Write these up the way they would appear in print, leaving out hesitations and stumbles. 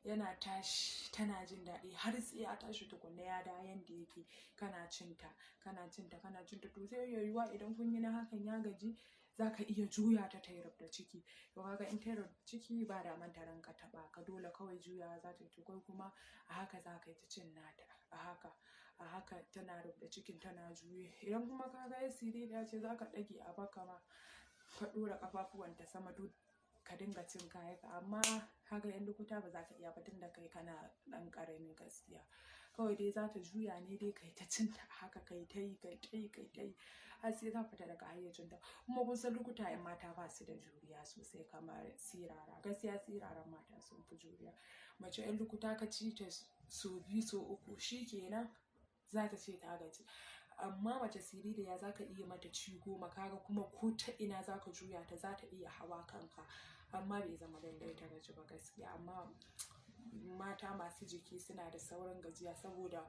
yana tashi tana jin daɗi har sai ya tashi tukunna ya da yanda yake kana cinta to zai iya yiwuwa idan kun yi na hakan ya gaji zaka iya juya ta tayi rubda ciki. To kaga in tayi rubda ciki ba daman ta rinka taɓa ka, dole kawai juyawa za ta yi, to kai kuma a haka za ka yi ta cin nata a haka tana rubda cikin tana juye. Idan kuma ka ga siririya ce za ka ɗage a baka ma ka ɗora ƙafafuwanta sama duk ka dinga cin kayanka, amma haka yan lukuta ba za ka iya ba tunda kai kana ɗan ƙarami gaskiya. Kawai dai za ta juya ne dai kai ta cinta a haka kai ta yi har sai ta fita daga hayyacinta. Kuma kun san lukuta 'yan mata ba su da juriya sosai kamar sirara, gaskiya siraran mata sun fi juriya. Mace 'yan lukuta ka ci ta so biyu so uku shikenan za ta ce ta gaji, amma mace siririya za ka iya mata ci goma kaga kuma ko ta ina za ka juya ta za ta iya hawa kanka, amma bai zama lallai ta gaji ba gaskiya. Amma mata masu jiki suna da saurin gajiya saboda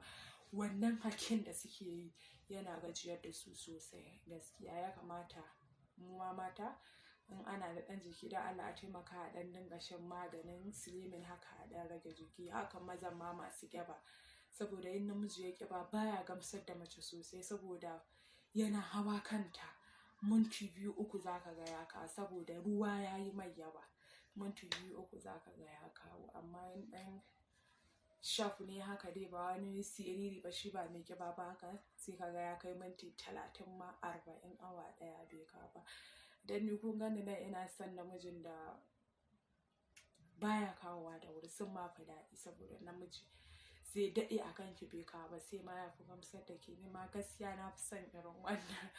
wannan hakin da suke yi yana gajiyar da su sosai gaskiya. Ya kamata mu ma mata in ana da ɗan jiki da Allah a taimaka a ɗan dinga shan maganin slimming haka a ɗan rage jiki, haka mazan ma masu ƙiba, saboda in namiji ya ƙiba baya gamsar da mace sosai saboda yana hawa kanta minti 2-3 za ka ga ya kawo saboda ruwa ya yi mai yawa. Minti 2-3 za ka ga ya kawo, amma in ɗan shaf ne haka dai ba wani siriri ba shi ba mai ƙiba ba haka sai ka ga ya kai minti 30 ma 40 awa ɗaya bai kawo ba. Dan ni kun gani nan ina son namijin da baya kawowa da wuri sun ma fi daɗi saboda namiji zai daɗe a kanki bai kawo ba sai ma ya fi gamsar da ke. Ni ma gaskiya na fi son irin wannan,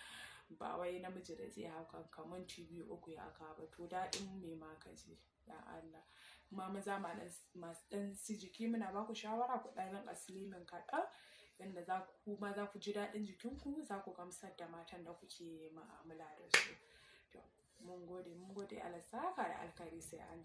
ba wai namiji da zai hau kanka minti 2-3 ya kawo ba, to daɗin me ma ka ji ya Allah. Kuma maza masu ɗan su jiki muna ba ku shawara ku ɗan rinƙa slimming kaɗan yanda za ku ma za ku ji daɗin jikinku, za ku gamsar da matan da kuke mu'amala da su. To mun gode Allah saka da alkhairi sai an